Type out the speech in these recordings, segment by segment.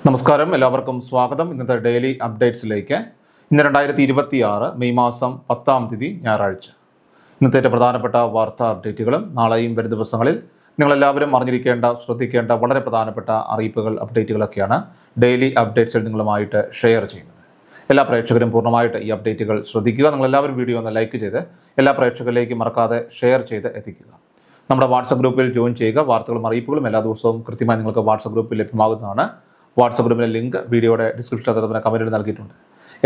നമസ്കാരം, എല്ലാവർക്കും സ്വാഗതം. ഇന്നത്തെ ഡെയിലി അപ്ഡേറ്റ്സിലേക്ക്. ഇന്ന് 2026 മെയ് മാസം 10-ാം തീയതി ഞായറാഴ്ച. ഇന്നത്തെ പ്രധാനപ്പെട്ട വാർത്താ അപ്ഡേറ്റുകളും നാളെയും വരും ദിവസങ്ങളിൽ നിങ്ങളെല്ലാവരും അറിഞ്ഞിരിക്കേണ്ട, ശ്രദ്ധിക്കേണ്ട വളരെ പ്രധാനപ്പെട്ട അറിയിപ്പുകൾ, അപ്ഡേറ്റുകളൊക്കെയാണ് ഡെയിലി അപ്ഡേറ്റ്സിൽ നിങ്ങളുമായിട്ട് ഷെയർ ചെയ്യുന്നത്. എല്ലാ പ്രേക്ഷകരും പൂർണ്ണമായിട്ട് ഈ അപ്ഡേറ്റുകൾ ശ്രദ്ധിക്കുക. നിങ്ങളെല്ലാവരും വീഡിയോ ഒന്ന് ലൈക്ക് ചെയ്ത് എല്ലാ പ്രേക്ഷകരിലേക്കും മറക്കാതെ ഷെയർ ചെയ്ത് എത്തിക്കുക. നമ്മുടെ വാട്സപ്പ് ഗ്രൂപ്പിൽ ജോയിൻ ചെയ്യുക. വാർത്തകളും അറിയിപ്പുകളും എല്ലാ ദിവസവും കൃത്യമായി നിങ്ങൾക്ക് വാട്സപ്പ് ഗ്രൂപ്പിൽ ലഭ്യമാകുന്നതാണ്. വാട്സപ്പ് ഗ്രൂപ്പിലെ ലിങ്ക് വീഡിയോയുടെ ഡിസ്ക്രിപ്ഷനിൽ അതുപോലെ കമൻറ്റിൽ നൽകിയിട്ടുണ്ട്.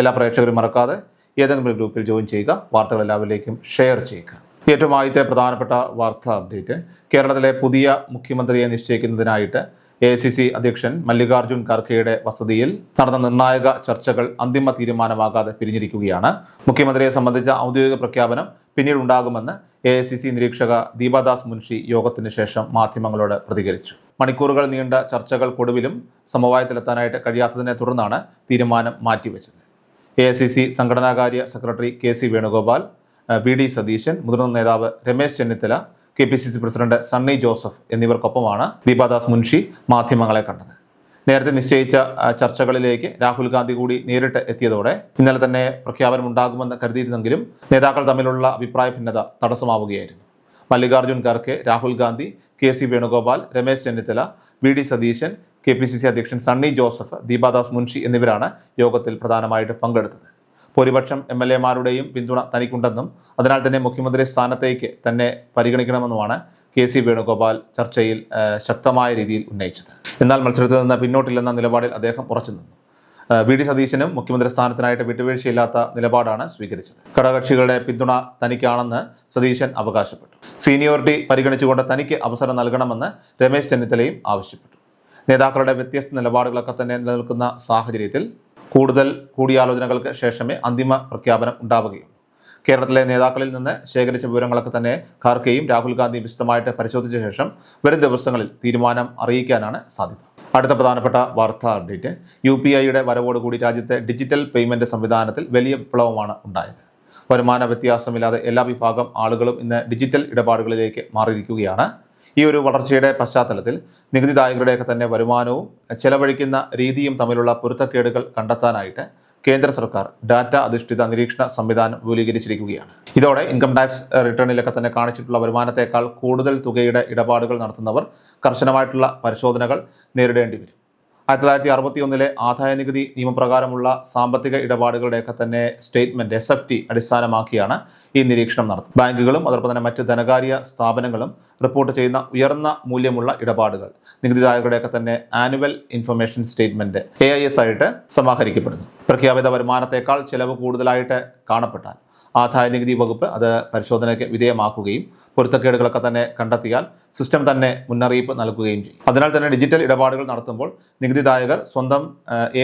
എല്ലാ പ്രേക്ഷകരും മറക്കാതെ ഏതെങ്കിലും ഗ്രൂപ്പിൽ ജോയിൻ ചെയ്യുക. വാർത്തകൾ എല്ലാവരിലേക്കും ഷെയർ ചെയ്യുക. ഏറ്റവും ആദ്യത്തെ പ്രധാനപ്പെട്ട വാർത്താ അപ്ഡേറ്റ്, കേരളത്തിലെ പുതിയ മുഖ്യമന്ത്രിയെ നിശ്ചയിക്കുന്നതിനായിട്ട് AICC അധ്യക്ഷൻ മല്ലികാർജ്ജുൻ ഖാർഗെയുടെ വസതിയിൽ നടന്ന നിർണായക ചർച്ചകൾ അന്തിമ തീരുമാനമാകാതെ പിരിഞ്ഞിരിക്കുകയാണ്. മുഖ്യമന്ത്രിയെ സംബന്ധിച്ച ഔദ്യോഗിക പ്രഖ്യാപനം പിന്നീട് ഉണ്ടാകുമെന്ന് AICC നിരീക്ഷക ദീപദാസ് മുൻഷി യോഗത്തിന് ശേഷം മാധ്യമങ്ങളോട് പ്രതികരിച്ചു. മണിക്കൂറുകൾ നീണ്ട ചർച്ചകൾക്കൊടുവിലും സമവായത്തിലെത്താനായിട്ട് കഴിയാത്തതിനെ തുടർന്നാണ് തീരുമാനം മാറ്റിവെച്ചത്. AICC സംഘടനാകാര്യ secretary KC Venugopal, VD Satheesan, മുതിർന്ന നേതാവ് രമേശ് ചെന്നിത്തല, KPCC പ്രസിഡന്റ് സണ്ണി ജോസഫ് എന്നിവർക്കൊപ്പമാണ് ദീപദാസ് മുൻഷി മാധ്യമങ്ങളെ കണ്ടത്. നേരത്തെ നിശ്ചയിച്ച ചർച്ചകളിലേക്ക് രാഹുൽ ഗാന്ധി കൂടി നേരിട്ട് എത്തിയതോടെ ഇന്നലെ തന്നെ പ്രഖ്യാപനം ഉണ്ടാകുമെന്ന് കരുതിയിരുന്നെങ്കിലും നേതാക്കൾ തമ്മിലുള്ള അഭിപ്രായ ഭിന്നത തടസ്സമാവുകയായിരുന്നു. Mallikarjun Kharge, Rahul Gandhi, KC Venugopal, Ramesh Chennithala, VD Satheesan, KPCC അധ്യക്ഷൻ സണ്ണി ജോസഫ്, ദീപദാസ് മുൻഷി എന്നിവരാണ് യോഗത്തിൽ പ്രധാനമായിട്ട് പങ്കെടുത്തത്. ഭൂരിപക്ഷം MLA-മാരുടെയും പിന്തുണ തനിക്കുണ്ടെന്നും അതിനാൽ തന്നെ മുഖ്യമന്ത്രി സ്ഥാനത്തേക്ക് തന്നെ പരിഗണിക്കണമെന്നുമാണ് KC വേണുഗോപാൽ ചർച്ചയിൽ ശക്തമായ രീതിയിൽ ഉന്നയിച്ചത്. എന്നാൽ മത്സരത്തിൽ നിന്ന് പിന്നോട്ടില്ലെന്ന നിലപാടിൽ അദ്ദേഹം ഉറച്ചു നിന്നു. VD സതീശനും മുഖ്യമന്ത്രി സ്ഥാനത്തിനായിട്ട് വിട്ടുവീഴ്ചയില്ലാത്ത നിലപാടാണ് സ്വീകരിച്ചത്. ഘടകകക്ഷികളുടെ പിന്തുണ തനിക്കാണെന്ന് സതീശൻ അവകാശപ്പെട്ടു. സീനിയോറിറ്റി പരിഗണിച്ചുകൊണ്ട് തനിക്ക് അവസരം നൽകണമെന്ന് രമേശ് ചെന്നിത്തലയും ആവശ്യപ്പെട്ടു. നേതാക്കളുടെ വ്യത്യസ്ത നിലപാടുകളൊക്കെ തന്നെ നിലനിൽക്കുന്ന സാഹചര്യത്തിൽ കൂടുതൽ കൂടിയാലോചനകൾക്ക് ശേഷമേ അന്തിമ പ്രഖ്യാപനം ഉണ്ടാവുകയുള്ളൂ. കേരളത്തിലെ നേതാക്കളിൽ നിന്ന് ശേഖരിച്ച വിവരങ്ങളൊക്കെ തന്നെ ഖാർഗെയും രാഹുൽ ഗാന്ധിയും വിശദമായിട്ട് പരിശോധിച്ച ശേഷം വരും ദിവസങ്ങളിൽ തീരുമാനം അറിയിക്കാനാണ് സാധ്യത. അടുത്ത പ്രധാനപ്പെട്ട വാർത്താ അപ്ഡേറ്റ്, UPIയുടെ വരവോടുകൂടി രാജ്യത്തെ ഡിജിറ്റൽ പേയ്മെൻറ്റ് സംവിധാനത്തിൽ വലിയ വിപ്ലവമാണ് ഉണ്ടായത്. വരുമാന വ്യത്യാസമില്ലാതെ എല്ലാ വിഭാഗം ആളുകളും ഇന്ന് ഡിജിറ്റൽ ഇടപാടുകളിലേക്ക് മാറിയിരിക്കുകയാണ്. ഈ ഒരു വളർച്ചയുടെ പശ്ചാത്തലത്തിൽ നികുതിദായകരുടെയൊക്കെ തന്നെ വരുമാനവും ചെലവഴിക്കുന്ന രീതിയും തമ്മിലുള്ള പൊരുത്തക്കേടുകൾ കണ്ടെത്താനായിട്ട് കേന്ദ്ര സർക്കാർ ഡാറ്റ അധിഷ്ഠിത നിരീക്ഷണ സംവിധാനം വിപുലീകരിച്ചിരിക്കുകയാണ്. ഇതോടെ ഇൻകം ടാക്സ് റിട്ടേണിലൊക്കെ തന്നെ കാണിച്ചിട്ടുള്ള വരുമാനത്തേക്കാൾ കൂടുതൽ തുകയുടെ ഇടപാടുകൾ നടത്തുന്നവർ കർശനമായിട്ടുള്ള പരിശോധനകൾ നേരിടേണ്ടി വരും. 1961 ആദായ നികുതി നിയമപ്രകാരമുള്ള സാമ്പത്തിക ഇടപാടുകളുടെയൊക്കെ തന്നെ സ്റ്റേറ്റ്മെൻറ്റ് SFT അടിസ്ഥാനമാക്കിയാണ് ഈ നിരീക്ഷണം നടത്തുന്നത്. ബാങ്കുകളും അതോടൊപ്പം തന്നെ മറ്റ് ധനകാര്യ സ്ഥാപനങ്ങളും റിപ്പോർട്ട് ചെയ്യുന്ന ഉയർന്ന മൂല്യമുള്ള ഇടപാടുകൾ നികുതിദായകരുടെയൊക്കെ തന്നെ ആനുവൽ ഇൻഫർമേഷൻ സ്റ്റേറ്റ്മെൻറ്റ് AIS ആയിട്ട് സമാഹരിക്കപ്പെടുന്നു. പ്രഖ്യാപിത വരുമാനത്തേക്കാൾ ചെലവ് കൂടുതലായിട്ട് കാണപ്പെട്ടാൽ ആദായ നികുതി വകുപ്പ് അത് പരിശോധനയ്ക്ക് വിധേയമാക്കുകയും പൊരുത്തക്കേടുകളൊക്കെ തന്നെ കണ്ടെത്തിയാൽ സിസ്റ്റം തന്നെ മുന്നറിയിപ്പ് നൽകുകയും ചെയ്യും. അതിനാൽ തന്നെ ഡിജിറ്റൽ ഇടപാടുകൾ നടത്തുമ്പോൾ നികുതിദായകർ സ്വന്തം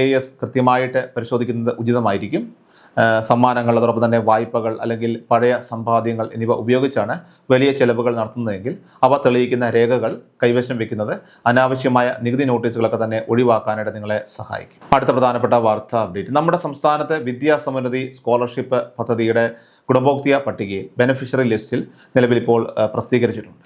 AIS കൃത്യമായിട്ട് പരിശോധിക്കുന്നത് ഉചിതമായിരിക്കും. സമ്മാനങ്ങൾ, അതോടൊപ്പം തന്നെ വായ്പകൾ അല്ലെങ്കിൽ പഴയ സമ്പാദ്യങ്ങൾ എന്നിവ ഉപയോഗിച്ചാണ് വലിയ ചെലവുകൾ നടത്തുന്നതെങ്കിൽ അവ തെളിയിക്കുന്ന രേഖകൾ കൈവശം വെക്കുന്നത് അനാവശ്യമായ നികുതി നോട്ടീസുകളൊക്കെ തന്നെ ഒഴിവാക്കാനായിട്ട് നിങ്ങളെ സഹായിക്കും. അടുത്ത പ്രധാനപ്പെട്ട വാർത്താ അപ്ഡേറ്റ്, നമ്മുടെ സംസ്ഥാനത്തെ വിദ്യാസമൃദ്ധി സ്കോളർഷിപ്പ് പദ്ധതിയുടെ ഗുണഭോക്തൃ പട്ടികയിൽ ബെനിഫിഷ്യറി ലിസ്റ്റിൽ നിലവിലിപ്പോൾ പ്രസിദ്ധീകരിച്ചിട്ടുണ്ട്.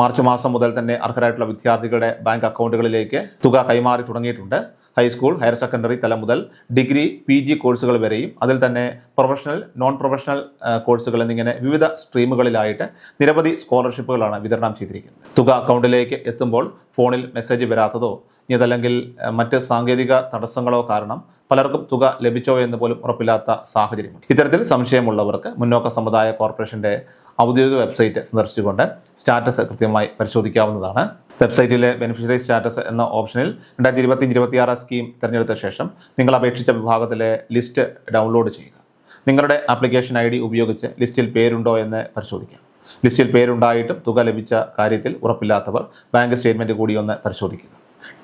മാർച്ച് മാസം മുതൽ തന്നെ അർഹരായിട്ടുള്ള വിദ്യാർത്ഥികളുടെ ബാങ്ക് അക്കൗണ്ടുകളിലേക്ക് തുക കൈമാറി തുടങ്ങിയിട്ടുണ്ട്. ഹൈസ്കൂൾ, ഹയർ സെക്കൻഡറി തലം മുതൽ ഡിഗ്രി, PG കോഴ്സുകൾ വരെയും അതിൽ തന്നെ പ്രൊഫഷണൽ, നോൺ പ്രൊഫഷണൽ കോഴ്സുകൾ എന്നിങ്ങനെ വിവിധ സ്ട്രീമുകളിലായിട്ട് നിരവധി സ്കോളർഷിപ്പുകളാണ് വിതരണം ചെയ്തിരിക്കുന്നത്. തുക അക്കൗണ്ടിലേക്ക് എത്തുമ്പോൾ ഫോണിൽ മെസ്സേജ് വരാത്തതോ ഇതല്ലെങ്കിൽ മറ്റ് സാങ്കേതിക തടസ്സങ്ങളോ കാരണം പലർക്കും തുക ലഭിച്ചോ എന്ന് പോലും ഉറപ്പില്ലാത്ത സാഹചര്യമുണ്ട്. ഇത്തരത്തിൽ സംശയമുള്ളവർക്ക് മുന്നോക്ക സമുദായ കോർപ്പറേഷൻ്റെ ഔദ്യോഗിക വെബ്സൈറ്റ് സന്ദർശിച്ചുകൊണ്ട് സ്റ്റാറ്റസ് കൃത്യമായി പരിശോധിക്കാവുന്നതാണ്. വെബ്സൈറ്റിലെ ബെനിഫിഷ്യറി സ്റ്റാറ്റസ് എന്ന ഓപ്ഷനിൽ 2025-26 സ്കീം തിരഞ്ഞെടുത്ത ശേഷം നിങ്ങൾ അപേക്ഷിച്ച വിഭാഗത്തിലെ ലിസ്റ്റ് ഡൗൺലോഡ് ചെയ്യുക. നിങ്ങളുടെ ആപ്ലിക്കേഷൻ ID ഉപയോഗിച്ച് ലിസ്റ്റിൽ പേരുണ്ടോ എന്ന് പരിശോധിക്കാം. ലിസ്റ്റിൽ പേരുണ്ടായിട്ടും തുക ലഭിച്ച കാര്യത്തിൽ ഉറപ്പില്ലാത്തവർ ബാങ്ക് സ്റ്റേറ്റ്മെൻറ്റ് കൂടി ഒന്ന് പരിശോധിക്കുക.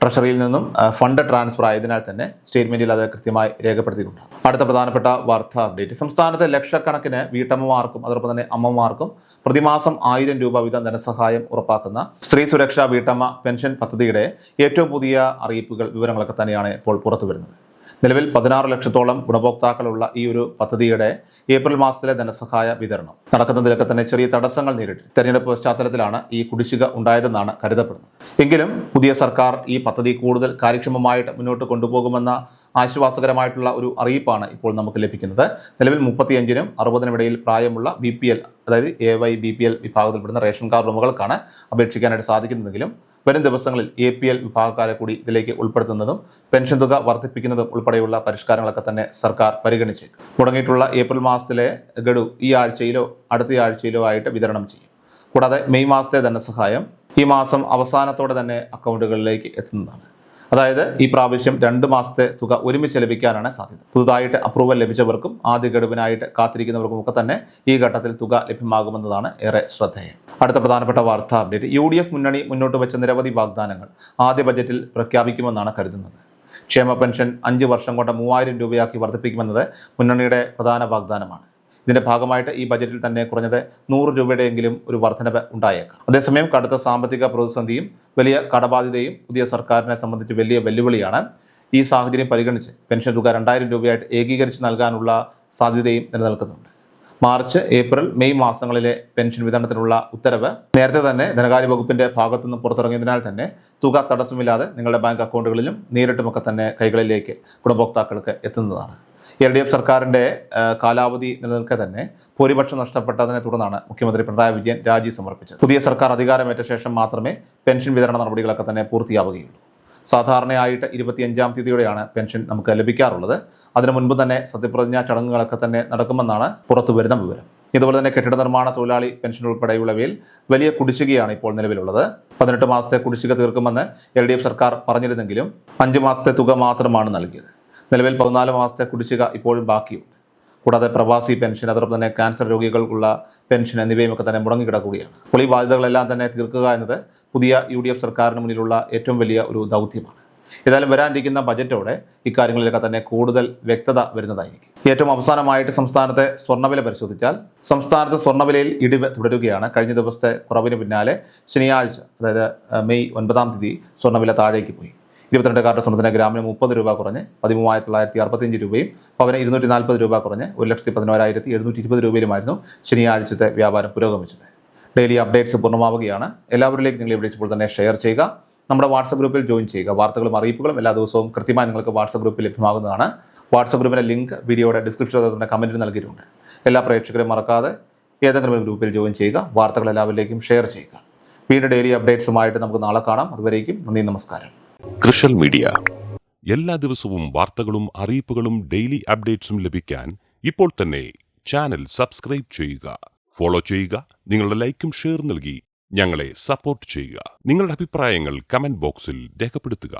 ട്രഷറിയിൽ നിന്നും ഫണ്ട് ട്രാൻസ്ഫർ ആയതിനാൽ തന്നെ സ്റ്റേറ്റ്മെൻറ്റിൽ അത് കൃത്യമായി രേഖപ്പെടുത്തിയിട്ടുണ്ട്. അടുത്ത പ്രധാനപ്പെട്ട വാർത്താ അപ്ഡേറ്റ്, സംസ്ഥാനത്തെ ലക്ഷക്കണക്കിന് വീട്ടമ്മമാർക്കും അതോടൊപ്പം തന്നെ അമ്മമാർക്കും പ്രതിമാസം 1000 രൂപ വീതം ധനസഹായം ഉറപ്പാക്കുന്ന സ്ത്രീ സുരക്ഷാ വീട്ടമ്മ പെൻഷൻ പദ്ധതിയുടെ ഏറ്റവും പുതിയ അറിയിപ്പുകൾ, വിവരങ്ങളൊക്കെ തന്നെയാണ് ഇപ്പോൾ പുറത്തു വരുന്നത്. നിലവിൽ 16 ലക്ഷത്തോളം ഗുണഭോക്താക്കളുള്ള ഈ ഒരു പദ്ധതിയുടെ ഏപ്രിൽ മാസത്തിലെ ധനസഹായ വിതരണം നടക്കുന്നതിലൊക്കെ തന്നെ ചെറിയ തടസ്സങ്ങൾ നേരിട്ടു. തെരഞ്ഞെടുപ്പ് പശ്ചാത്തലത്തിലാണ് ഈ കുടിശ്ശിക ഉണ്ടായതെന്നാണ് കരുതപ്പെടുന്നത്. എങ്കിലും പുതിയ സർക്കാർ ഈ പദ്ധതി കൂടുതൽ കാര്യക്ഷമമായിട്ട് മുന്നോട്ട് കൊണ്ടുപോകുമെന്ന ആശ്വാസകരമായിട്ടുള്ള ഒരു അറിയിപ്പാണ് ഇപ്പോൾ നമുക്ക് ലഭിക്കുന്നത്. നിലവിൽ 35-നും 60-നും ഇടയിൽ പ്രായമുള്ള BPL, അതായത് AY BPL വിഭാഗത്തിൽപ്പെടുന്ന റേഷൻ കാർഡ് ഉടമകൾക്കാണ് അപേക്ഷിക്കാനായിട്ട് സാധിക്കുന്നതെങ്കിലും വരും ദിവസങ്ങളിൽ APL വിഭാഗക്കാരെ കൂടി ഇതിലേക്ക് ഉൾപ്പെടുത്തുന്നതും പെൻഷൻ തുക വർദ്ധിപ്പിക്കുന്നതും ഉൾപ്പെടെയുള്ള പരിഷ്കാരങ്ങളൊക്കെ തന്നെ സർക്കാർ പരിഗണിച്ചേക്കും. മുടങ്ങിയിട്ടുള്ള ഏപ്രിൽ മാസത്തിലെ ഗഡു ഈ ആഴ്ചയിലോ അടുത്ത ആഴ്ചയിലോ ആയിട്ട് വിതരണം ചെയ്യും. കൂടാതെ മെയ് മാസത്തെ ധനസഹായം ഈ മാസം അവസാനത്തോടെ തന്നെ അക്കൗണ്ടുകളിലേക്ക് എത്തുന്നതാണ്. അതായത് ഈ പ്രാവശ്യം 2 മാസത്തെ തുക ഒരുമിച്ച് ലഭിക്കാനാണ് സാധ്യത. പുതുതായിട്ട് അപ്രൂവൽ ലഭിച്ചവർക്കും ആദ്യ ഗഡുവിനായിട്ട് കാത്തിരിക്കുന്നവർക്കും ഒക്കെ തന്നെ ഈ ഘട്ടത്തിൽ തുക ലഭ്യമാകുമെന്നതാണ് ഏറെ ശ്രദ്ധേയം. അടുത്ത പ്രധാനപ്പെട്ട വാർത്താ അപ്ഡേറ്റ്, UDF മുന്നണി മുന്നോട്ട് വെച്ച നിരവധി വാഗ്ദാനങ്ങൾ ആദ്യ ബജറ്റിൽ പ്രഖ്യാപിക്കുമെന്നാണ് കരുതുന്നത്. ക്ഷേമ പെൻഷൻ 5 വർഷം കൊണ്ട് 3000 രൂപയാക്കി വർദ്ധിപ്പിക്കുമെന്നത് മുന്നണിയുടെ പ്രധാന വാഗ്ദാനമാണ്. ഇതിന്റെ ഭാഗമായിട്ട് ഈ ബജറ്റിൽ തന്നെ കുറഞ്ഞത് 100 രൂപയുടെയെങ്കിലും ഒരു വർധനവ് ഉണ്ടായേക്കാം. അതേസമയം കടുത്ത സാമ്പത്തിക പ്രതിസന്ധിയും വലിയ കടബാധ്യതയും പുതിയ സർക്കാരിനെ സംബന്ധിച്ച് വലിയ വെല്ലുവിളിയാണ്. ഈ സാഹചര്യം പരിഗണിച്ച് പെൻഷൻ തുക 2000 രൂപയായിട്ട് ഏകീകരിച്ച് നൽകാനുള്ള സാധ്യതയും നിലനിൽക്കുന്നുണ്ട്. മാർച്ച്, ഏപ്രിൽ, മെയ് മാസങ്ങളിലെ പെൻഷൻ വിതരണത്തിനുള്ള ഉത്തരവ് നേരത്തെ തന്നെ ധനകാര്യ വകുപ്പിന്റെ ഭാഗത്തുനിന്ന് പുറത്തിറങ്ങിയതിനാൽ തന്നെ തുക തടസ്സമില്ലാതെ നിങ്ങളുടെ ബാങ്ക് അക്കൗണ്ടുകളിലും നേരിട്ടുമൊക്കെ തന്നെ കൈകളിലേക്ക് ഗുണഭോക്താക്കൾക്ക് എത്തുന്നതാണ്. LDF സർക്കാരിൻ്റെ കാലാവധി നിലനിൽക്കെ തന്നെ ഭൂരിപക്ഷം നഷ്ടപ്പെട്ടതിനെ തുടർന്നാണ് മുഖ്യമന്ത്രി പിണറായി വിജയൻ രാജി സമർപ്പിച്ചത്. പുതിയ സർക്കാർ അധികാരമേറ്റ ശേഷം മാത്രമേ പെൻഷൻ വിതരണ നടപടികളൊക്കെ തന്നെ പൂർത്തിയാവുകയുള്ളൂ. സാധാരണയായിട്ട് 25-ാം തീയതിയോടെയാണ് പെൻഷൻ നമുക്ക് ലഭിക്കാറുള്ളത്. അതിനു മുൻപ് തന്നെ സത്യപ്രതിജ്ഞാ ചടങ്ങുകളൊക്കെ തന്നെ നടക്കുമെന്നാണ് പുറത്തു വരുന്ന വിവരം. ഇതുപോലെ തന്നെ കെട്ടിട നിർമ്മാണ തൊഴിലാളി പെൻഷൻ ഉൾപ്പെടെയുള്ളവയിൽ വലിയ കുടിശ്ശികയാണ് ഇപ്പോൾ നിലവിലുള്ളത്. 18 മാസത്തെ കുടിശ്ശിക തീർക്കുമെന്ന് LDF സർക്കാർ പറഞ്ഞിരുന്നെങ്കിലും 5 മാസത്തെ തുക മാത്രമാണ് നൽകിയത്. നിലവിൽ 14 മാസത്തെ കുടിശ്ശിക ഇപ്പോഴും ബാക്കിയുണ്ട്. കൂടാതെ പ്രവാസി പെൻഷൻ, അതോടൊപ്പം തന്നെ ക്യാൻസർ രോഗികൾക്കുള്ള പെൻഷൻ എന്നിവയുമൊക്കെ തന്നെ മുടങ്ങിക്കിടക്കുകയാണ്. അപ്പോൾ ഈ ബാധ്യതകളെല്ലാം തന്നെ തീർക്കുക എന്നത് പുതിയ UDF സർക്കാരിന് മുന്നിലുള്ള ഏറ്റവും വലിയ ഒരു ദൗത്യമാണ്. ഏതായാലും വരാനിരിക്കുന്ന ബജറ്റോടെ ഇക്കാര്യങ്ങളിലൊക്കെ തന്നെ കൂടുതൽ വ്യക്തത വരുന്നതായിരിക്കും. ഏറ്റവും അവസാനമായിട്ട് സംസ്ഥാനത്തെ സ്വർണ്ണവില പരിശോധിച്ചാൽ സംസ്ഥാനത്ത് സ്വർണ്ണവിലയിൽ ഇടിവ് തുടരുകയാണ്. കഴിഞ്ഞ ദിവസത്തെ കുറവിന് പിന്നാലെ ശനിയാഴ്ച, അതായത് മെയ് 9-ാം തീയതി സ്വർണ്ണവില താഴേക്ക് പോയി. 22 കാരറ്റ് സ്വർണ്ണത്തിന് ഗ്രാമിന് 30 രൂപ കുറഞ്ഞ് 13,965 രൂപയും പവന് 240 രൂപ കുറഞ്ഞ് 1,11,720 രൂപയിലുമായിരുന്നു ശനിയാഴ്ചത്തെ വ്യാപാരം പുരോഗമിച്ചത്. ഡെയിലി അപ്ഡേറ്റ്സ് പൂർണ്ണമാവുകയാണ്. എല്ലാവരിലേക്കും നിങ്ങൾ ഇവിടെ ഇപ്പോൾ തന്നെ ഷെയർ ചെയ്യുക. നമ്മുടെ വാട്സപ്പ് ഗ്രൂപ്പിൽ ജോയിൻ ചെയ്യുക. വാർത്തകളും അറിയിപ്പുകളും എല്ലാ ദിവസവും കൃത്യമായി നിങ്ങൾക്ക് വാട്സപ്പ് ഗ്രൂപ്പിൽ ലഭ്യമാകുന്നതാണ്. വാട്സപ്പ് ഗ്രൂപ്പിൻ്റെ ലിങ്ക് വീഡിയോയുടെ ഡിസ്ക്രിപ്ഷനിൽ തന്നെ കമൻറ്റിൽ നൽകിയിട്ടുണ്ട്. എല്ലാ പ്രേക്ഷകരും മറക്കാതെ ഏതെങ്കിലും ഒരു ഗ്രൂപ്പിൽ ജോയിൻ ചെയ്യുക. വാർത്തകൾ എല്ലാവരിലേക്കും ഷെയർ ചെയ്യുക. വീണ്ടും ഡെയിലി അപ്ഡേറ്റ്സുമായിട്ട് നമുക്ക് നാളെ കാണാം. അതുവരേക്കും നന്ദി, നമസ്കാരം. കൃഷൽ മീഡിയ എല്ലാ ദിവസവും വാർത്തകളും അറിയിപ്പുകളും ഡെയിലി അപ്ഡേറ്റ്സും ലഭിക്കാൻ ഇപ്പോൾ തന്നെ ചാനൽ സബ്സ്ക്രൈബ് ചെയ്യുക, ഫോളോ ചെയ്യുക. നിങ്ങളുടെ ലൈക്കും ഷെയർ നൽകി ഞങ്ങളെ സപ്പോർട്ട് ചെയ്യുക. നിങ്ങളുടെ അഭിപ്രായങ്ങൾ കമന്റ് ബോക്സിൽ രേഖപ്പെടുത്തുക.